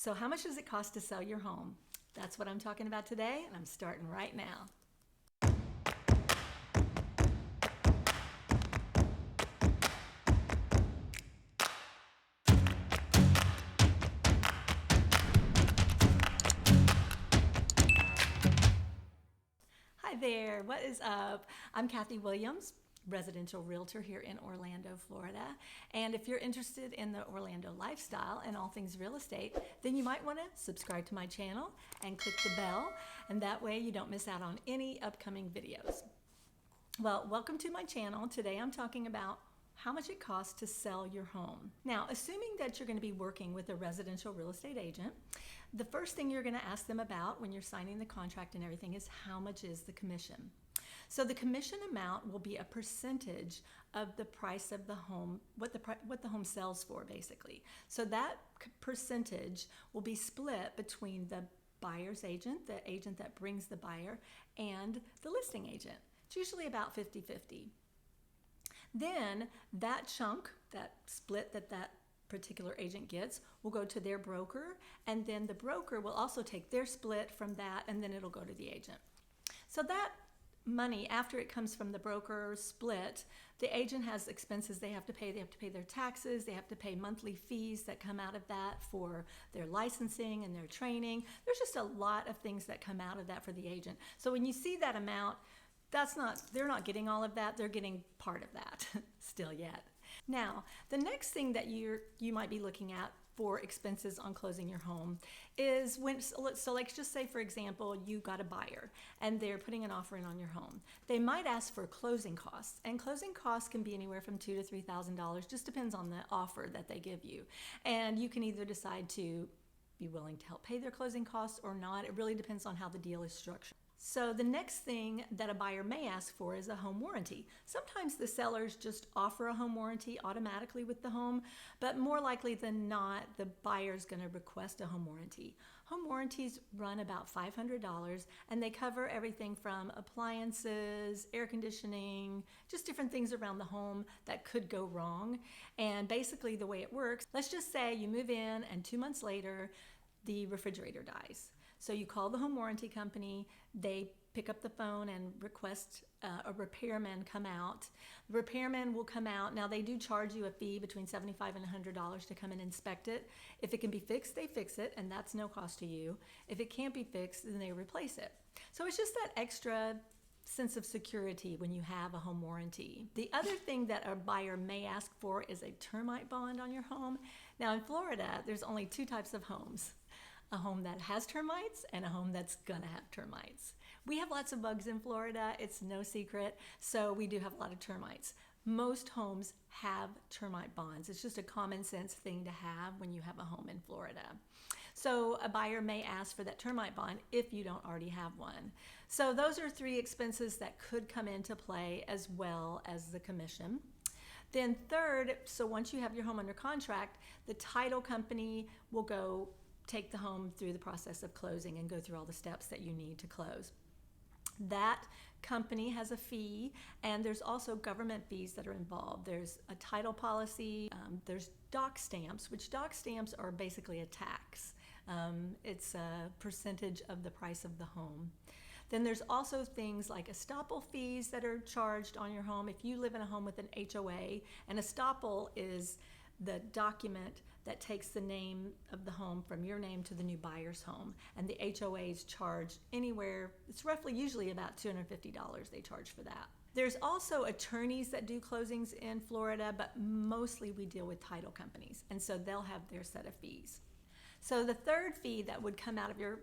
So how much does it cost to sell your home? That's what I'm talking about today, and I'm starting right now. Hi there, what is up? I'm Kathy Williams, residential realtor here in Orlando, Florida. And if you're interested in the Orlando lifestyle and all things real estate, then you might want to subscribe to my channel and click the bell, and that way you don't miss out on any upcoming videos. Well, welcome to my channel. Today I'm talking about how much it costs to sell your home. Now, assuming that you're going to be working with a residential real estate agent, the first thing you're going to ask them about when you're signing the contract and everything is how much is the commission. So the commission amount will be a percentage of the price of the home, what the home sells for, basically. So that percentage will be split between the buyer's agent, the agent that brings the buyer, and the listing agent. It's usually about 50-50. Then that chunk, that split that particular agent gets, will go to their broker, and then the broker will also take their split from that, and then it'll go to the agent. So that money, after it comes from the broker split, the agent has expenses they have to pay. They have to pay their taxes, they have to pay monthly fees that come out of that for their licensing and their training. There's just a lot of things that come out of that for the agent. So when you see that amount, they're not getting all of that, they're getting part of that still yet. Now, the next thing that you might be looking at for expenses on closing your home is so let's just say, for example, you got a buyer and they're putting an offer in on your home. They might ask for closing costs, and closing costs can be anywhere from $2,000 to $3,000, just depends on the offer that they give you. And you can either decide to be willing to help pay their closing costs or not. It really depends on how the deal is structured. So the next thing that a buyer may ask for is a home warranty. Sometimes the sellers just offer a home warranty automatically with the home, but more likely than not, the buyer's going to request a home warranty. Home warranties run about $500, and they cover everything from appliances, air conditioning, just different things around the home that could go wrong. And basically the way it works, let's just say you move in and 2 months later, the refrigerator dies. So you call the home warranty company, they pick up the phone and request a repairman come out. The repairman will come out. Now they do charge you a fee between $75 and $100 to come and inspect it. If it can be fixed, they fix it, and that's no cost to you. If it can't be fixed, then they replace it. So it's just that extra sense of security when you have a home warranty. The other thing that a buyer may ask for is a termite bond on your home. Now in Florida, there's only two types of homes: a home that has termites and a home that's gonna have termites. We have lots of bugs in Florida, it's no secret, so we do have a lot of termites. Most homes have termite bonds. It's just a common sense thing to have when you have a home in Florida. So a buyer may ask for that termite bond if you don't already have one. So those are three expenses that could come into play, as well as the commission. Then third, so once you have your home under contract, the title company will go take the home through the process of closing and go through all the steps that you need to close. That company has a fee, and there's also government fees that are involved. There's a title policy, there's doc stamps, which doc stamps are basically a tax. It's a percentage of the price of the home. Then there's also things like estoppel fees that are charged on your home. If you live in a home with an HOA, an estoppel is the document that takes the name of the home from your name to the new buyer's home, and the HOAs charge anywhere, it's roughly usually about $250 they charge for that. There's also attorneys that do closings in Florida, but mostly we deal with title companies, and so they'll have their set of fees. So the third fee that would come out of your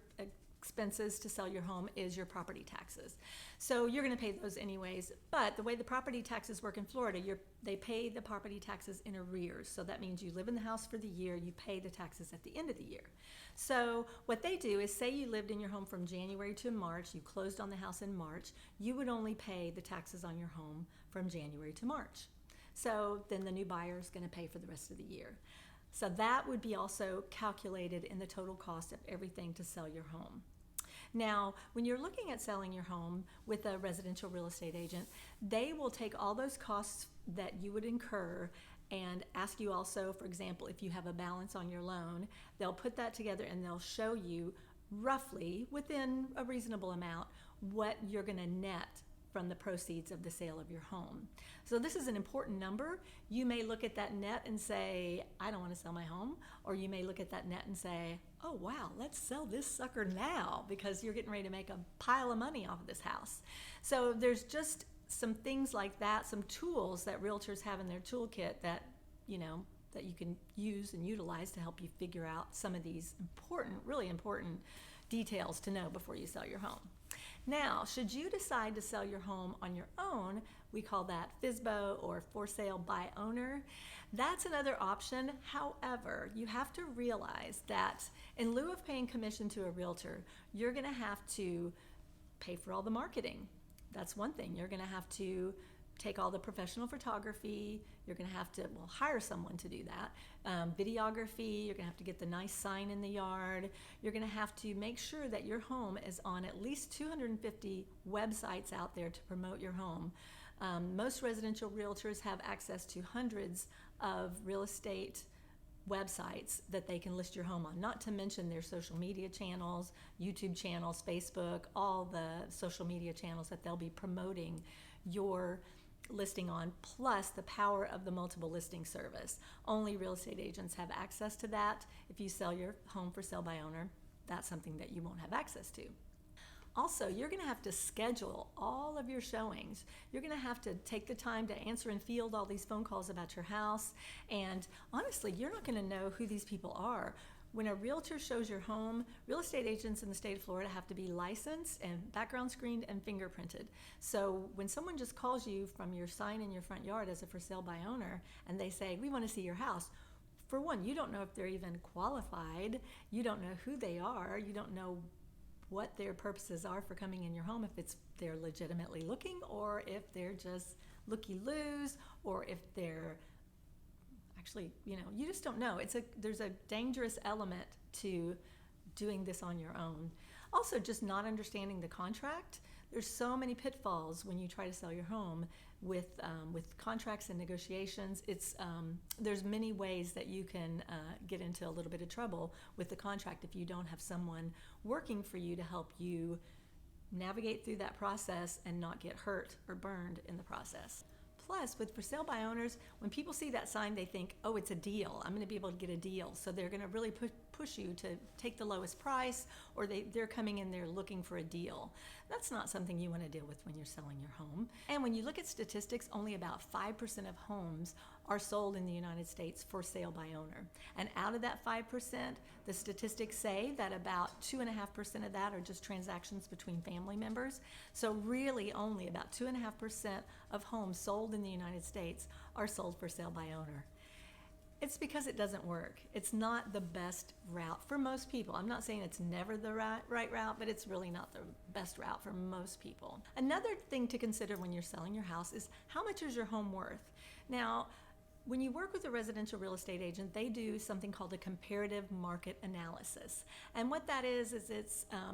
expenses to sell your home is your property taxes. So you're going to pay those anyways, but the way the property taxes work in Florida, they pay the property taxes in arrears. So that means you live in the house for the year, you pay the taxes at the end of the year. So what they do is, say you lived in your home from January to March, you closed on the house in March, you would only pay the taxes on your home from January to March. So then the new buyer is going to pay for the rest of the year. So that would be also calculated in the total cost of everything to sell your home. Now, when you're looking at selling your home with a residential real estate agent, they will take all those costs that you would incur and ask you also, for example, if you have a balance on your loan. They'll put that together and they'll show you roughly, within a reasonable amount, what you're going to net from the proceeds of the sale of your home. So this is an important number. You may look at that net and say, I don't want to sell my home. Or you may look at that net and say, oh wow, let's sell this sucker now, because you're getting ready to make a pile of money off of this house. So there's just some things like that, some tools that realtors have in their toolkit that, that you can use and utilize to help you figure out some of these important, really important details to know before you sell your home. Now, should you decide to sell your home on your own, we call that FSBO, or for sale by owner. That's another option. However, you have to realize that in lieu of paying commission to a realtor, you're going to have to pay for all the marketing. That's one thing. You're going to have to take all the professional photography. You're going to have to hire someone to do that. Videography, you're going to have to get the nice sign in the yard. You're going to have to make sure that your home is on at least 250 websites out there to promote your home. Most residential realtors have access to hundreds of real estate websites that they can list your home on, not to mention their social media channels, YouTube channels, Facebook, all the social media channels that they'll be promoting your listing on, plus the power of the multiple listing service. Only real estate agents have access to that. If you sell your home for sale by owner, that's something that you won't have access to. Also, you're going to have to schedule all of your showings. You're going to have to take the time to answer and field all these phone calls about your house. And honestly, you're not going to know who these people are. When a realtor shows your home, real estate agents in the state of Florida have to be licensed and background screened and fingerprinted. So when someone just calls you from your sign in your front yard as a for sale by owner, and they say, we want to see your house, for one, you don't know if they're even qualified. You don't know who they are. You don't know what their purposes are for coming in your home, if they're legitimately looking, or if they're just looky-loos, or if they're actually, you just don't know. There's a dangerous element to doing this on your own. Also, just not understanding the contract. There's so many pitfalls when you try to sell your home with contracts and negotiations. There's many ways that you can get into a little bit of trouble with the contract if you don't have someone working for you to help you navigate through that process and not get hurt or burned in the process. Plus, with for sale by owners, when people see that sign, they think, oh, it's a deal. I'm going to be able to get a deal. So they're going to really push you to take the lowest price, or they're coming in there looking for a deal. That's not something you want to deal with when you're selling your home. And when you look at statistics, only about 5% of homes are sold in the United States for sale by owner. And out of that 5%, the statistics say that about 2.5% of that are just transactions between family members. So really only about 2.5% of homes sold in the United States are sold for sale by owner. It's because it doesn't work. It's not the best route for most people. I'm not saying it's never the right route, but it's really not the best route for most people. Another thing to consider when you're selling your house is, how much is your home worth? Now, when you work with a residential real estate agent, they do something called a comparative market analysis. And what that is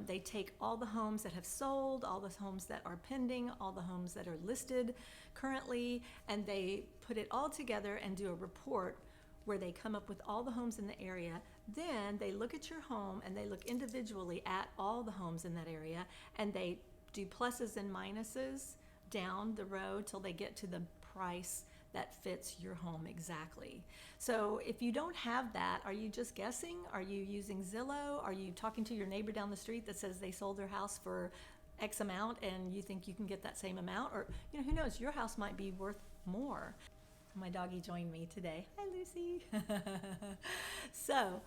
they take all the homes that have sold, all the homes that are pending, all the homes that are listed currently, and they put it all together and do a report where they come up with all the homes in the area. Then they look at your home and they look individually at all the homes in that area, and they do pluses and minuses down the road till they get to the price that fits your home exactly. So if you don't have that, are you just guessing? Are you using Zillow? Are you talking to your neighbor down the street that says they sold their house for X amount and you think you can get that same amount? Or, who knows, your house might be worth more. My doggie joined me today. Hi, Lucy. So,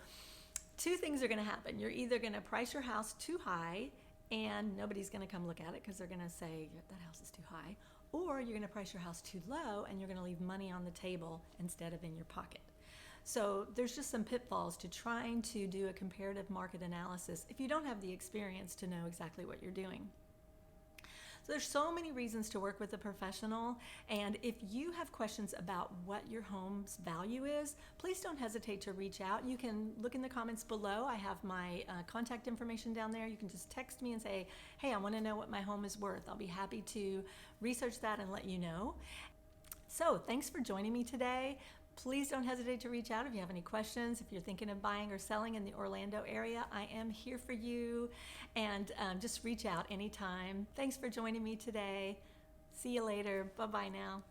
two things are going to happen. You're either going to price your house too high and nobody's going to come look at it because they're going to say, that house is too high. Or you're going to price your house too low and you're going to leave money on the table instead of in your pocket. So there's just some pitfalls to trying to do a comparative market analysis if you don't have the experience to know exactly what you're doing. So there's so many reasons to work with a professional, and if you have questions about what your home's value is, please don't hesitate to reach out. You can look in the comments below. I have my contact information down there. You can just text me and say, hey, I want to know what my home is worth. I'll be happy to research that and let you know. So thanks for joining me today. Please don't hesitate to reach out if you have any questions. If you're thinking of buying or selling in the Orlando area, I am here for you. And just reach out anytime. Thanks for joining me today. See you later. Bye-bye now.